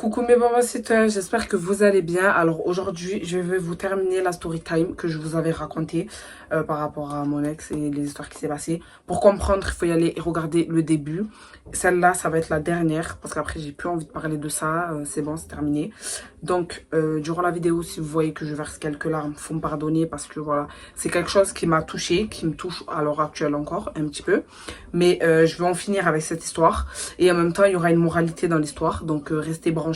Coucou mes mamacita, j'espère que vous allez bien. Alors aujourd'hui, je vais vous terminer la story time que je vous avais racontée par rapport à mon ex et les histoires qui s'est passées. Pour comprendre, il faut y aller et regarder le début. Celle-là, ça va être la dernière parce qu'après, j'ai plus envie de parler de ça. C'est bon, c'est terminé. Donc, durant la vidéo, si vous voyez que je verse quelques larmes, faut me pardonner parce que voilà, c'est quelque chose qui m'a touchée, qui me touche à l'heure actuelle encore un petit peu. Mais je vais en finir avec cette histoire. Et en même temps, il y aura une moralité dans l'histoire. Donc, restez branchés.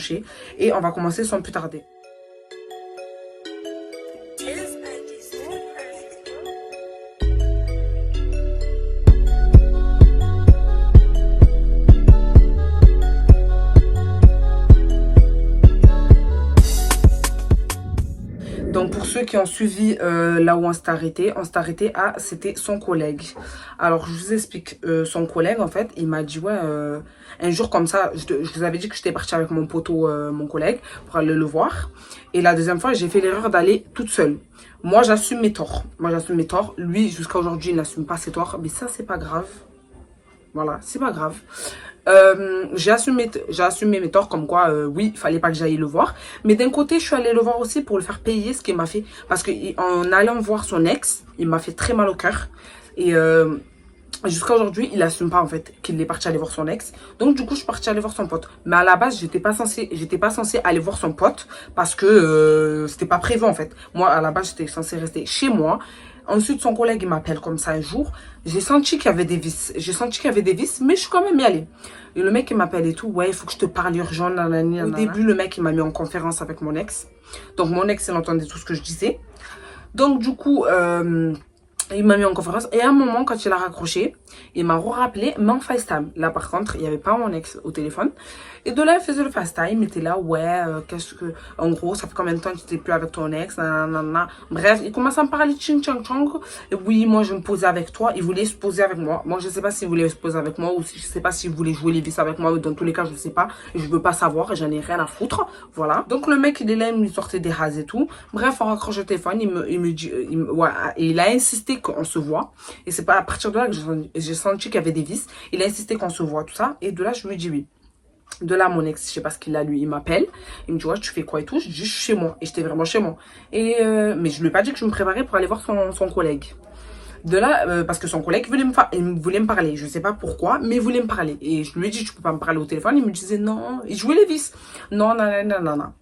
Et on va commencer sans plus tarder. Donc pour ceux qui ont suivi là où on s'est arrêté à, c'était son collègue. Alors je vous explique, son collègue en fait, il m'a dit ouais, un jour comme ça, je vous avais dit que j'étais partie avec mon poteau, mon collègue, pour aller le voir. Et la deuxième fois, j'ai fait l'erreur d'aller toute seule. Moi j'assume mes torts, Lui jusqu'à aujourd'hui, il n'assume pas ses torts, mais ça c'est pas grave. Voilà, c'est pas grave. J'ai assumé mes torts comme quoi, oui, il fallait pas que j'aille le voir. Mais d'un côté, je suis allée le voir aussi pour le faire payer ce qu'il m'a fait. Parce qu'en allant voir son ex, il m'a fait très mal au cœur. Et jusqu'à aujourd'hui, il assume pas en fait qu'il est parti aller voir son ex. Donc du coup, je suis partie aller voir son pote. Mais à la base, j'étais pas censée aller voir son pote parce que c'était pas prévu en fait. Moi, à la base, j'étais censée rester chez moi. Ensuite, son collègue, il m'appelle comme ça un jour. J'ai senti qu'il y avait des vices. Mais je suis quand même y allée. Et le mec, il m'appelle et tout. Ouais, il faut que je te parle urgent. Nanani, nanana. Au début, le mec, il m'a mis en conférence avec mon ex. Donc, mon ex, il entendait tout ce que je disais. Donc, du coup, il m'a mis en conférence. Et à un moment, quand il a raccroché, il m'a rappelé, mais en FaceTime. Là, par contre, il n'y avait pas mon ex au téléphone. Et de là, il faisait le FaceTime. Il était là, ouais, qu'est-ce que... En gros, ça fait combien de temps que tu n'étais plus avec ton ex, nanana. Bref, il commence à me parler de ching chang chang. Et oui, moi, je me posais avec toi. Il voulait se poser avec moi. Moi, je ne sais pas s'il voulait se poser avec moi ou si, je ne sais pas s'il voulait jouer les vis avec moi. Dans tous les cas, je ne sais pas. Je ne veux pas savoir. J'en ai rien à foutre. Voilà. Donc, le mec, il est là, il me sortait des rases et tout. Bref, on raccroche le téléphone. Il me dit... ouais, et il a insisté qu'on se voit. Et c'est pas à partir de là que j'ai senti qu'il y avait des vices. Il a insisté qu'on se voit, tout ça. Et de là, je me dis oui. De là, mon ex, je sais pas ce qu'il a, lui, il m'appelle. Il me dit, ouais, tu fais quoi et tout. Je dis, je suis chez moi. Et j'étais vraiment chez moi. Et, mais je lui ai pas dit que je me préparais pour aller voir son collègue. De là, parce que son collègue voulait me parler. Je sais pas pourquoi, mais il voulait me parler. Et je lui ai dit, tu peux pas me parler au téléphone. Il me disait, non. Il jouait les vis. Non, non, non, non, non.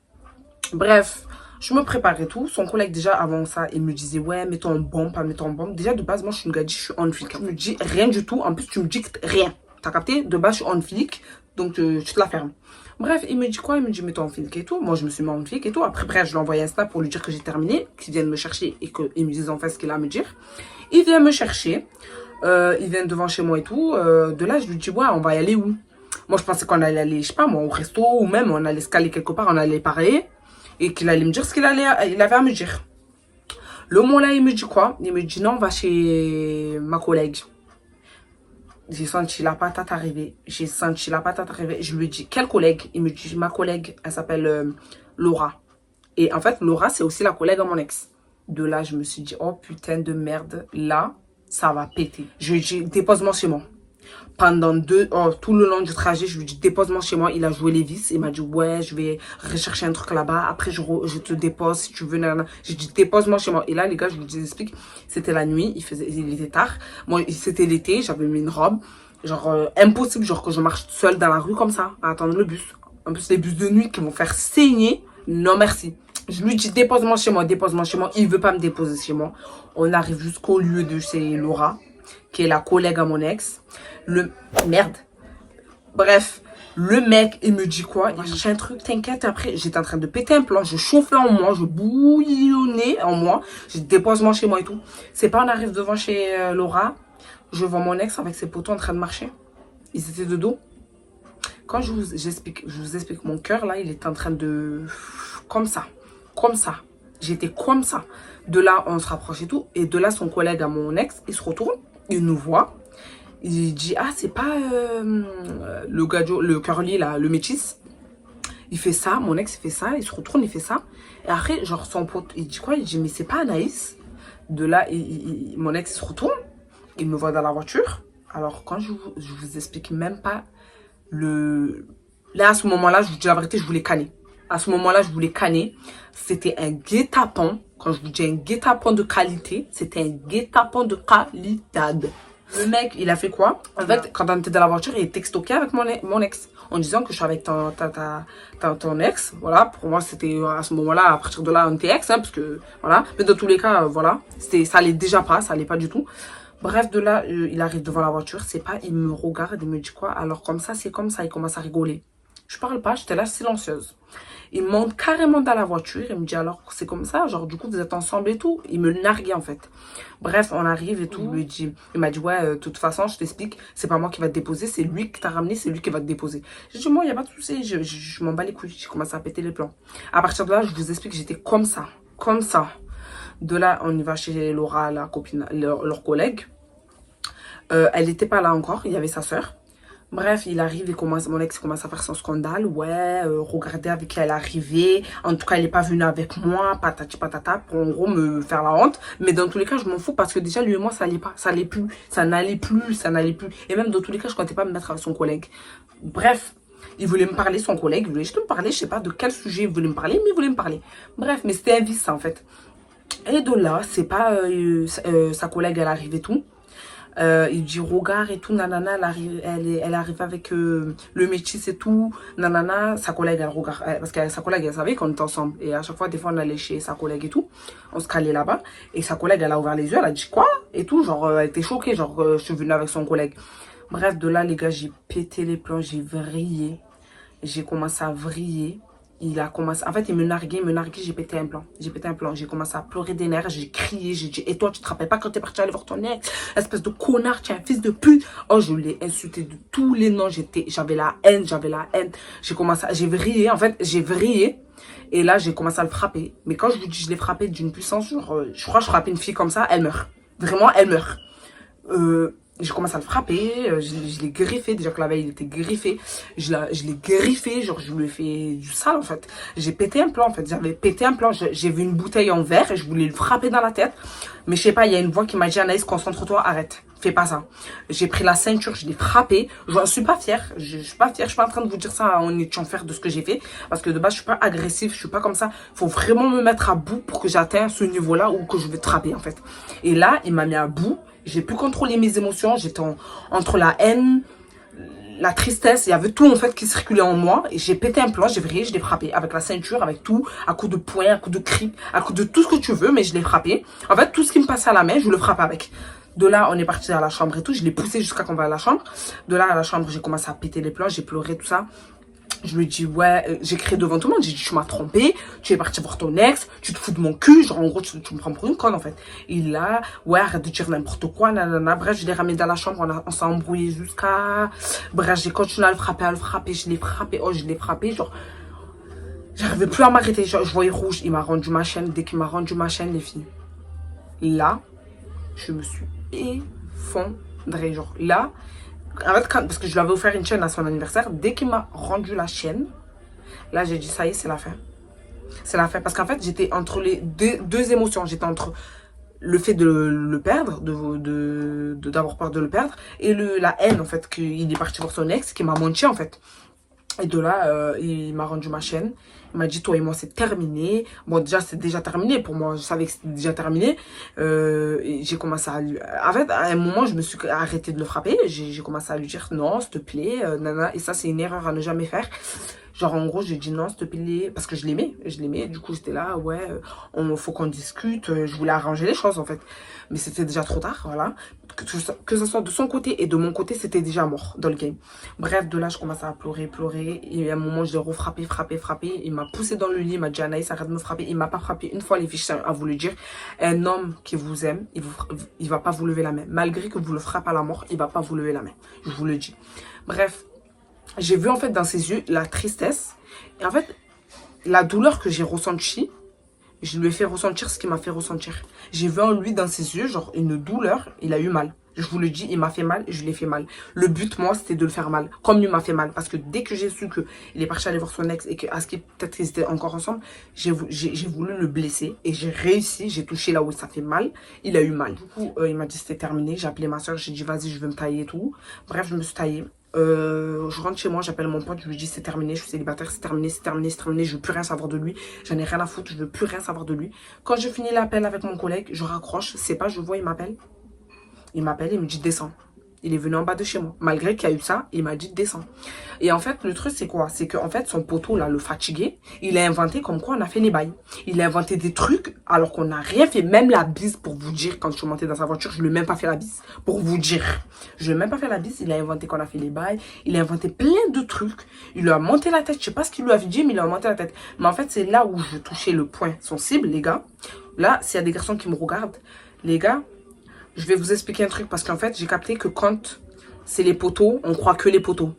Bref. Je me préparais tout. Son collègue, déjà, avant ça, il me disait, ouais, mets-toi en bombe, pas mets-toi en bombe. Déjà, de base, moi, je suis une gadji, je suis on flic. Tu me dis rien du tout. En plus, tu me dictes rien. T'as capté? De base, je suis on flic. Donc, tu te la fermes. Bref, il me dit quoi? Il me dit, mets-toi en flic et tout. Moi, je me suis mis en flic et tout. Après, bref, je lui ai envoyé un snap pour lui dire que j'ai terminé, qu'il vienne me chercher et qu'il me dise en fait ce qu'il a à me dire. Il vient me chercher. Il vient devant chez moi et tout. De là, je lui dis, ouais, on va y aller où? Moi, je pensais qu'on allait aller, je sais pas, moi, au resto ou même on allait se caler quelque part, on allait parler. Et qu'il allait me dire ce il avait à me dire. Le moment là, il me dit quoi? Il me dit non, on va chez ma collègue. J'ai senti la patate arriver. Je lui dis, quelle collègue? Il me dit, ma collègue, elle s'appelle Laura. Et en fait, Laura, c'est aussi la collègue de mon ex. De là, je me suis dit, oh putain de merde. Là, ça va péter. Je lui dis, dépose-moi chez moi. Pendant tout le long du trajet, je lui dis dépose-moi chez moi. Il a joué les vis. Il m'a dit ouais, je vais rechercher un truc là-bas. Après, je te dépose si tu veux. J'ai dit dépose-moi chez moi. Et là, les gars, je vous explique. C'était la nuit. Il était tard. Moi, c'était l'été. J'avais mis une robe. Genre, impossible, genre, que je marche seule dans la rue comme ça, à attendre le bus. En plus, les bus de nuit qui vont faire saigner. Non, merci. Je lui dis dépose-moi chez moi, dépose-moi chez moi. Il veut pas me déposer chez moi. On arrive jusqu'au lieu de chez Laura, qui est la collègue à mon ex. Merde. Bref, le mec, il me dit quoi? Il va chercher un truc, t'inquiète. Après, j'étais en train de péter un plan. Je chauffais en moi, je bouillonnais en moi. Je dépose-moi chez moi et tout. C'est pas, on arrive devant chez Laura. Je vois mon ex avec ses potos en train de marcher. Ils étaient de dos. Quand je vous explique mon cœur, là, il était en train de... Comme ça. Comme ça. J'étais comme ça. De là, on se rapproche et tout. Et de là, son collègue à mon ex, il se retourne. Il nous voit. Il dit, ah, c'est pas le gajo, le curly, là, le métis. Il fait ça, mon ex, il fait ça. Il se retourne, il fait ça. Et après, genre, son pote, il dit quoi? Il dit, mais c'est pas Anaïs. De là, mon ex, il se retourne. Il me voit dans la voiture. Alors, quand je vous explique même pas le Là, à ce moment-là, je vous dis la vérité, je voulais canner. À ce moment-là, je voulais canner. C'était un guet-apens. Quand je vous dis un guet-apens de qualité, c'était un guet-apens de qualité. Le mec, il a fait quoi? En fait, quand on était dans la voiture, il textoquait avec mon ex. En disant que je suis avec ton ex. Voilà, pour moi, c'était à ce moment-là, à partir de là, on était ex, hein, parce que, voilà. Mais dans tous les cas, voilà, ça allait déjà pas, ça allait pas du tout. Bref, de là, il arrive devant la voiture, c'est pas, il me regarde, il me dit quoi? Alors comme ça, c'est comme ça, il commence à rigoler. Je parle pas, j'étais là silencieuse. Il monte carrément dans la voiture, il me dit alors c'est comme ça, genre du coup vous êtes ensemble et tout. Il me narguait en fait. Bref, on arrive et tout, il m'a dit ouais, de toute façon, je t'explique, c'est pas moi qui va te déposer, c'est lui qui t'a ramené, c'est lui qui va te déposer. J'ai dit moi, il y a pas de souci, je m'en bats les couilles, j'ai commencé à péter les plombs. À partir de là, je vous explique, j'étais comme ça, comme ça. De là, on y va chez Laura, la copine, leur collègue. Elle n'était pas là encore, il y avait sa sœur. Bref, il arrive et mon ex commence à faire son scandale. Ouais, regardez avec qui elle est arrivée. En tout cas, elle n'est pas venue avec moi, patati patata, pour en gros me faire la honte. Mais dans tous les cas, je m'en fous parce que déjà, lui et moi, ça allait pas, ça allait plus, ça n'allait plus, ça n'allait plus. Et même dans tous les cas, je comptais pas me mettre avec son collègue. Bref, il voulait me parler, son collègue, il voulait juste me parler, je sais pas de quel sujet il voulait me parler, mais il voulait me parler. Bref, mais c'était un vice, ça, en fait. Et de là, c'est pas sa collègue, elle arrive et tout. Il dit regard et tout, nanana, elle arrive avec le métis et tout, nanana, sa collègue, elle regarde, parce que sa collègue, elle savait qu'on était ensemble, et à chaque fois, des fois, on allait chez sa collègue et tout, on se calait là-bas, et sa collègue, elle a ouvert les yeux, elle a dit quoi, et tout, genre, elle était choquée, genre, je suis venue avec son collègue. Bref, de là, les gars, j'ai pété les plombs, j'ai vrillé, j'ai commencé à vriller. Il a commencé, en fait, il me narguait, j'ai pété un plan. J'ai pété un plan, j'ai commencé à pleurer des nerfs, j'ai crié, j'ai dit, et toi, tu te rappelles pas quand t'es parti aller voir ton ex, espèce de connard, tu es un fils de pute. Oh, je l'ai insulté de tous les noms, j'avais la haine, j'ai commencé, j'ai vrillé, en fait, j'ai vrillé. Et là, j'ai commencé à le frapper. Mais quand je vous dis, je l'ai frappé d'une puissance, genre, je crois que je frappais une fille comme ça, elle meurt. Vraiment, elle meurt. J'ai commencé à le frapper, je l'ai griffé, déjà que la veille il était griffé, je l'ai griffé, genre je lui ai fait du sale en fait. J'ai pété un plan en fait, j'avais pété un plan, j'ai vu une bouteille en verre et je voulais le frapper dans la tête. Mais je sais pas, il y a une voix qui m'a dit Anaïs, concentre-toi, arrête, fais pas ça. J'ai pris la ceinture, je l'ai frappé, je suis pas fière, je suis pas fière, je suis pas en train de vous dire ça en étant fière de ce que j'ai fait. Parce que de base je suis pas agressive, je suis pas comme ça, faut vraiment me mettre à bout pour que j'atteigne ce niveau-là où que je vais te frapper en fait. Et là, il m'a mis à bout. J'ai pu contrôler mes émotions, j'étais entre la haine, la tristesse, il y avait tout en fait qui circulait en moi. Et j'ai pété un plan, j'ai vrillé, je l'ai frappé avec la ceinture, avec tout, à coups de poing, à coups de cri, à coups de tout ce que tu veux, mais je l'ai frappé. En fait, tout ce qui me passait à la main, je le frappe avec. De là, on est parti à la chambre et tout, je l'ai poussé jusqu'à qu'on va à la chambre. De là, à la chambre, j'ai commencé à péter les plans, j'ai pleuré, tout ça. Je lui dis, ouais, j'ai crié devant tout le monde, j'ai dit, tu m'as trompé, tu es parti voir ton ex, tu te fous de mon cul, genre en gros, tu me prends pour une conne en fait. Il a, ouais, arrête de dire n'importe quoi, nanana. Bref, je l'ai ramené dans la chambre, on s'est embrouillé jusqu'à. Bref, j'ai continué à le frapper, je l'ai frappé, oh, je l'ai frappé, genre. J'arrivais plus à m'arrêter, je voyais rouge, il m'a rendu ma chaîne, dès qu'il m'a rendu ma chaîne, les filles. Là, je me suis effondrée, genre là. En fait, parce que je lui avais offert une chaîne à son anniversaire, dès qu'il m'a rendu la chaîne, là j'ai dit ça y est, c'est la fin. C'est la fin. Parce qu'en fait, j'étais entre les deux émotions. J'étais entre le fait de le perdre, d'avoir peur de le perdre, et la haine en fait, qu'il est parti voir son ex, qui m'a menti en fait. Et de là, il m'a rendu ma chaîne. Il m'a dit, toi et moi, c'est terminé. Bon, déjà, c'est déjà terminé. Pour moi, je savais que c'était déjà terminé. Et j'ai commencé à lui... En fait, à un moment, je me suis arrêtée de le frapper. J'ai commencé à lui dire, non, s'il te plaît, nana. Et ça, c'est une erreur à ne jamais faire. Genre, en gros, j'ai dit non, s'il te plaît. Parce que je l'aimais. Du coup, j'étais là, ouais, faut qu'on discute. Je voulais arranger les choses, en fait. Mais c'était déjà trop tard, voilà. Que ce soit de son côté et de mon côté, c'était déjà mort dans le game. Bref, de là, je commençais à pleurer. Et à un moment, je l'ai refrappé. Il m'a poussé dans le lit. Il m'a dit, Anaïs, arrête de me frapper. Il m'a pas frappé une fois, les fiches, à vous le dire. Un homme qui vous aime, il va pas vous lever la main. Malgré que vous le frappez à la mort, il va pas vous lever la main. Je vous le dis. Bref, j'ai vu en fait dans ses yeux la tristesse. Et en fait, la douleur que j'ai ressentie, je lui ai fait ressentir ce qu'il m'a fait ressentir. J'ai vu en lui, dans ses yeux, genre une douleur. Il a eu mal. Je vous le dis, il m'a fait mal, je l'ai fait mal. Le but, moi, c'était de le faire mal. Comme lui m'a fait mal. Parce que dès que j'ai su qu'il est parti aller voir son ex et qu'à ce qu'il peut-être qu'ils étaient encore ensemble, j'ai voulu le blesser. Et j'ai réussi, j'ai touché là où ça fait mal. Il a eu mal. Du coup, il m'a dit c'était terminé. J'ai appelé ma soeur, j'ai dit vas-y, je vais me tailler et tout. Bref, je me suis taillée. Je rentre chez moi, j'appelle mon pote, je lui dis c'est terminé, je suis célibataire, c'est terminé, c'est terminé, c'est terminé, je veux plus rien savoir de lui, j'en ai rien à foutre, je veux plus rien savoir de lui. Quand je finis l'appel avec mon collègue, je raccroche, c'est pas, je vois, il m'appelle, il me dit descends. Il est venu en bas de chez moi. Malgré qu'il y a eu ça, il m'a dit descends. Et en fait, le truc, c'est quoi? C'est qu'en fait, son poteau, là, le fatigué, il a inventé comme quoi on a fait les bails. Il a inventé des trucs alors qu'on n'a rien fait. Même la bise, pour vous dire, quand je suis montée dans sa voiture, je ne lui ai même pas fait la bise. Pour vous dire. Je ne lui ai même pas fait la bise. Il a inventé qu'on a fait les bails. Il a inventé plein de trucs. Il lui a monté la tête. Je sais pas ce qu'il lui avait dit, mais il lui a monté la tête. Mais en fait, c'est là où je touchais le point sensible, les gars. Là, s'il y a des garçons qui me regardent, les gars, je vais vous expliquer un truc parce qu'en fait, j'ai capté que quand c'est les poteaux, on croit que les poteaux.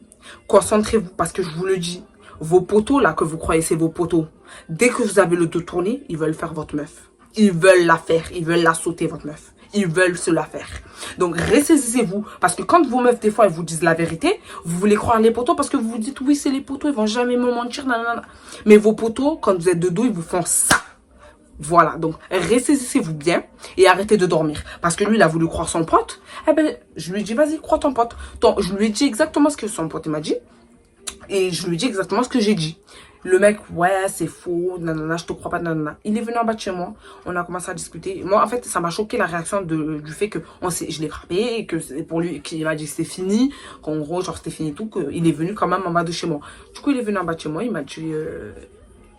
Concentrez-vous parce que je vous le dis, vos poteaux là que vous croyez c'est vos poteaux, dès que vous avez le dos tourné, ils veulent faire votre meuf. Ils veulent la faire, ils veulent la sauter votre meuf. Ils veulent se la faire. Donc ressaisissez-vous parce que quand vos meufs des fois elles vous disent la vérité, vous voulez croire les poteaux parce que vous vous dites oui c'est les poteaux, ils vont jamais me mentir, nanana. Mais vos poteaux, quand vous êtes de dos, ils vous font ça. Voilà, donc ressaisissez-vous bien et arrêtez de dormir. Parce que lui, il a voulu croire son pote. Eh ben, je lui ai dit, vas-y, crois ton pote. Donc, je lui ai dit exactement ce que son pote m'a dit. Et je lui ai dit exactement ce que j'ai dit. Le mec, ouais, c'est faux, nanana, je te crois pas, nanana. Il est venu en bas de chez moi, on a commencé à discuter. Moi, en fait, ça m'a choqué la réaction du fait que je l'ai frappé, et que c'est pour lui, qu'il m'a dit que c'était fini, qu'en gros, genre, c'était fini et tout, qu'il est venu quand même en bas de chez moi. Du coup, il est venu en bas de chez moi, il m'a dit,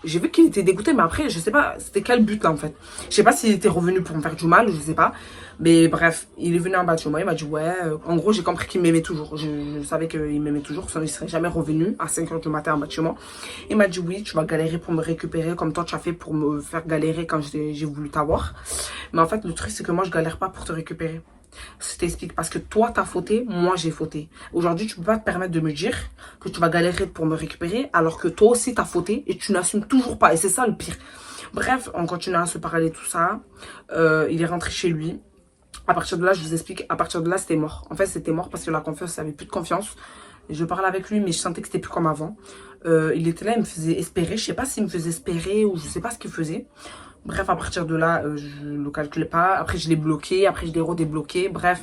j'ai vu qu'il était dégoûté, mais après, je sais pas, c'était quel but là en fait. Je sais pas s'il était revenu pour me faire du mal, je sais pas. Mais bref, il est venu en bas de chez moi, il m'a dit ouais. En gros, j'ai compris qu'il m'aimait toujours. Je savais qu'il m'aimait toujours, sinon il serait jamais revenu à 5 h du matin en bas de chez moi. Il m'a dit oui, tu vas galérer pour me récupérer comme toi tu as fait pour me faire galérer quand j'ai voulu t'avoir. Mais en fait, le truc, c'est que moi, je galère pas pour te récupérer. Je t'explique parce que toi t'as fauté, moi j'ai fauté. Aujourd'hui tu peux pas te permettre de me dire que tu vas galérer pour me récupérer alors que toi aussi t'as fauté et tu n'assumes toujours pas et c'est ça le pire. Bref, on continue à se parler tout ça. Il est rentré chez lui. À partir de là, je vous explique, à partir de là c'était mort. En fait c'était mort parce que la confiance, il avait plus de confiance. Je parlais avec lui mais je sentais que c'était plus comme avant. Il était là, il me faisait espérer. Je sais pas s'il me faisait espérer ou je sais pas ce qu'il faisait. Bref, à partir de là, je ne le calculais pas. Après, je l'ai bloqué. Après, je l'ai redébloqué. Bref,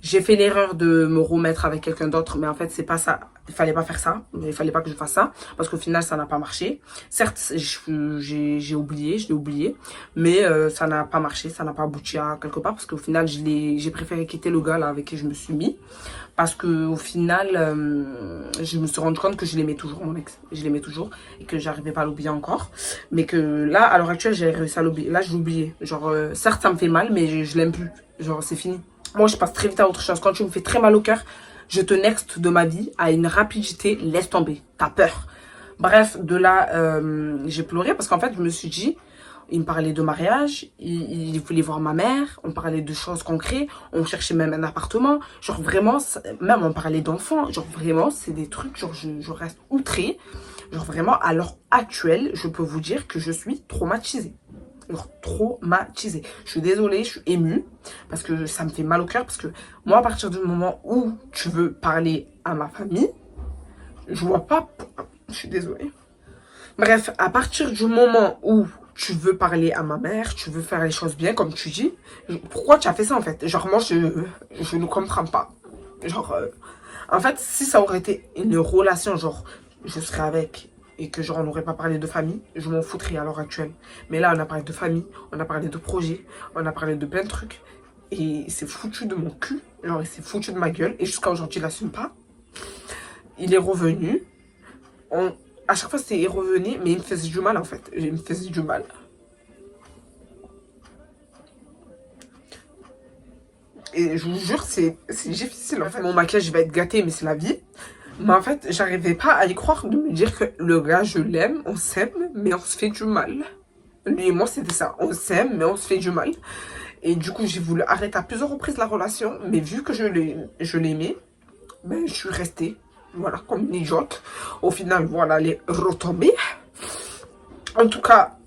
j'ai fait l'erreur de me remettre avec quelqu'un d'autre. Mais en fait, c'est pas ça. Il fallait pas faire ça. Il fallait pas que je fasse ça. Parce qu'au final, ça n'a pas marché. Certes, j'ai oublié. Je l'ai oublié. Mais ça n'a pas marché. Ça n'a pas abouti à quelque part. Parce qu'au final, j'ai préféré quitter le gars là avec qui je me suis mis. Parce que au final, je me suis rendu compte que je l'aimais toujours, mon ex. Je l'aimais toujours et que j'arrivais pas à l'oublier encore. Mais que là, à l'heure actuelle, j'ai réussi à l'oublier. Là, je l'ai oublié. Genre, certes, ça me fait mal, mais je l'aime plus. Genre, c'est fini. Moi, je passe très vite à autre chose. Quand tu me fais très mal au cœur, je te next de ma vie à une rapidité. Laisse tomber. T'as peur. Bref, de là, j'ai pleuré parce qu'en fait, je me suis dit... Il me parlait de mariage, il voulait voir ma mère, on parlait de choses concrètes, on cherchait même un appartement. Genre vraiment, même on parlait d'enfants. Genre vraiment, c'est des trucs, genre je reste outrée. Genre vraiment, à l'heure actuelle, je peux vous dire que je suis traumatisée. Genre traumatisée. Je suis désolée, je suis émue parce que ça me fait mal au cœur. Parce que moi, à partir du moment où tu veux parler à ma famille, je vois pas... Je suis désolée. Bref, à partir du moment où tu veux parler à ma mère, tu veux faire les choses bien, comme tu dis, pourquoi tu as fait ça en fait? Genre, moi, je ne comprends pas. Genre, en fait, si ça aurait été une relation, genre, je serais avec et que genre, on n'aurait pas parlé de famille, je m'en foutrais à l'heure actuelle. Mais là, on a parlé de famille, on a parlé de projet, on a parlé de plein de trucs. Et c'est foutu de mon cul, genre, il s'est foutu de ma gueule. Et jusqu'à aujourd'hui, il n'assume pas. Il est revenu. À chaque fois, c'était revenu, mais il me faisait du mal, en fait. Il me faisait du mal. Et je vous jure, c'est difficile, en fait. Mon maquillage va être gâté, mais c'est la vie. Mais en fait, j'arrivais pas à y croire, de me dire que le gars, je l'aime, on s'aime, mais on se fait du mal. Lui et moi, c'était ça. On s'aime, mais on se fait du mal. Et du coup, j'ai voulu arrêter à plusieurs reprises la relation. Mais vu que je l'aimais, ben, je suis restée. Voilà, comme une idiote. Au final, voilà, elle est retombée. En tout cas,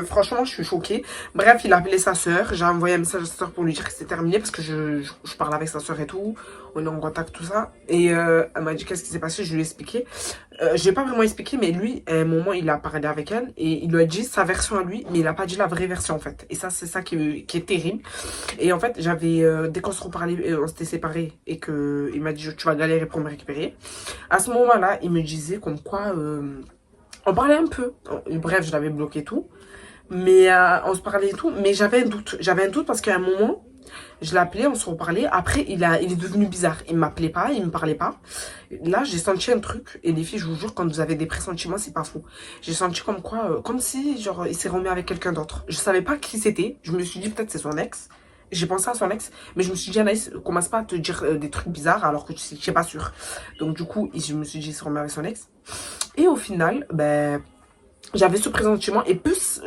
Franchement, je suis choquée. Bref, il a appelé sa sœur. J'ai envoyé un message à sa sœur pour lui dire que c'était terminé parce que je parle avec sa sœur et tout. On est en contact, tout ça. Et elle m'a dit qu'est-ce qui s'est passé. Je lui ai expliqué. Je n'ai pas vraiment expliqué, mais lui, à un moment, il a parlé avec elle et il lui a dit sa version à lui, mais il n'a pas dit la vraie version en fait. Et ça, c'est ça qui est terrible. Et en fait, dès qu'on se reparlait, on s'était séparés et qu'il m'a dit tu vas galérer pour me récupérer. À ce moment-là, il me disait comme quoi. On parlait un peu. Bref, je l'avais bloqué tout. Mais on se parlait et tout. Mais j'avais un doute. J'avais un doute parce qu'à un moment, je l'appelais, on se reparlait. Après, il est devenu bizarre. Il ne m'appelait pas, il ne me parlait pas. Là, j'ai senti un truc. Et les filles, je vous jure, quand vous avez des pressentiments, c'est pas faux. J'ai senti comme quoi, comme si, genre, il s'est remis avec quelqu'un d'autre. Je savais pas qui c'était. Je me suis dit, peut-être c'est son ex. J'ai pensé à son ex, mais je me suis dit, Anaïs, commence pas à te dire des trucs bizarres alors que tu sais pas sûr. Donc, du coup, je me suis dit, il s'est remis avec son ex. Et au final, ben, j'avais ce pressentiment et plus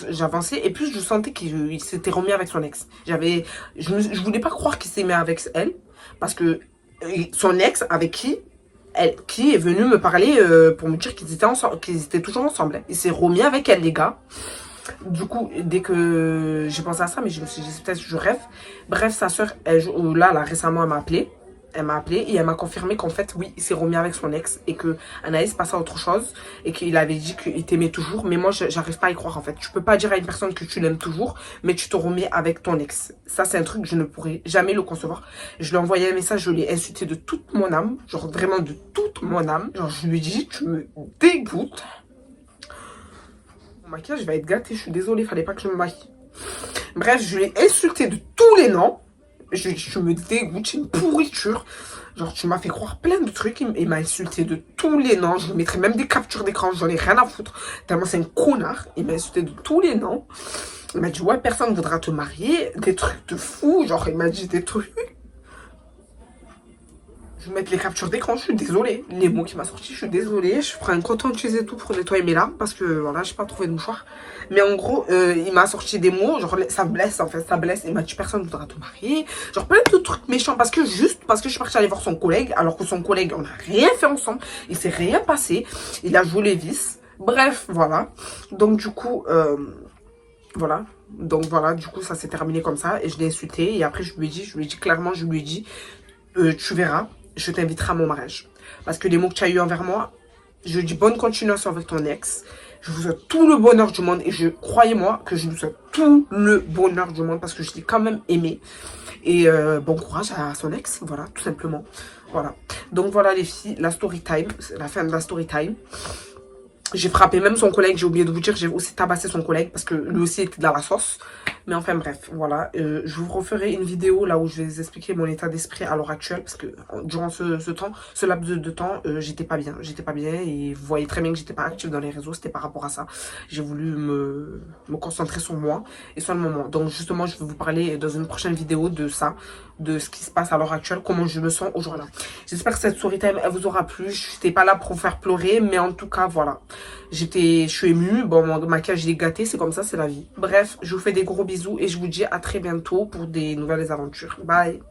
j'avançais et plus je sentais qu'il s'était remis avec son ex. Je voulais pas croire qu'il s'est mis avec elle parce que son ex avec qui est venu me parler pour me dire qu'ils étaient ensemble, qu'ils étaient toujours ensemble. Il s'est remis avec elle, les gars. Du coup, dès que j'ai pensé à ça, mais je me suis dit, peut-être que je rêve. Bref, sa soeur, là, récemment, elle m'a appelé. Elle m'a appelé et elle m'a confirmé qu'en fait, oui, il s'est remis avec son ex et que Anaïs passait à autre chose et qu'il avait dit qu'il t'aimait toujours. Mais moi, j'arrive pas à y croire en fait. Tu peux pas dire à une personne que tu l'aimes toujours, mais tu te remets avec ton ex. Ça, c'est un truc que je ne pourrais jamais le concevoir. Je lui ai envoyé un message, je l'ai insulté de toute mon âme, genre vraiment de toute mon âme. Genre, je lui ai dit, tu me dégoûtes. Mon maquillage va être gâté, je suis désolée, fallait pas que je me maquille. Bref, je l'ai insulté de tous les noms. Je me dégoûte, c'est une pourriture. Genre, tu m'as fait croire plein de trucs. Il m'a insulté de tous les noms. Je mettrai même des captures d'écran, j'en ai rien à foutre. Tellement c'est un connard. Il m'a insulté de tous les noms. Il m'a dit, ouais, personne ne voudra te marier. Des trucs de fou. Genre, il m'a dit des trucs. Je vais mettre les captures d'écran, je suis désolée. Les mots qui m'a sorti, je suis désolée. Je ferai un coton-tige et tout pour nettoyer mes larmes parce que voilà, j'ai pas trouvé de mouchoir. Mais en gros, il m'a sorti des mots, genre ça blesse en fait, ça blesse. Il m'a dit personne ne voudra te marier. Genre plein de trucs méchants parce que juste parce que je suis partie aller voir son collègue, alors que son collègue, on n'a rien fait ensemble. Il s'est rien passé. Il a joué les vis. Bref, voilà. Donc du coup, voilà. Donc voilà, du coup, ça s'est terminé comme ça. Et je l'ai insulté. Et après, je lui ai dit clairement, tu verras, je t'inviterai à mon mariage. Parce que les mots que tu as eu envers moi, je dis bonne continuation avec ton ex. Je vous souhaite tout le bonheur du monde. Et croyez-moi que je vous souhaite tout le bonheur du monde parce que je l'ai quand même aimé. Et bon courage à son ex, voilà, tout simplement. Voilà. Donc voilà les filles, la story time, c'est la fin de la story time. J'ai frappé même son collègue, j'ai oublié de vous dire, j'ai aussi tabassé son collègue parce que lui aussi était dans la sauce. Mais enfin bref, voilà. Je vous referai une vidéo là où je vais vous expliquer mon état d'esprit à l'heure actuelle. Parce que durant ce laps de temps, j'étais pas bien. J'étais pas bien et vous voyez très bien que j'étais pas active dans les réseaux. C'était par rapport à ça. J'ai voulu me concentrer sur moi et sur le moment. Donc justement, je vais vous parler dans une prochaine vidéo de ça. De ce qui se passe à l'heure actuelle, comment je me sens aujourd'hui. J'espère que cette story time, elle vous aura plu. Je n'étais pas là pour vous faire pleurer, mais en tout cas, voilà. Je suis émue. Bon, mon maquillage, il est gâté, c'est comme ça, c'est la vie. Bref, je vous fais des gros bisous et je vous dis à très bientôt pour des nouvelles aventures. Bye!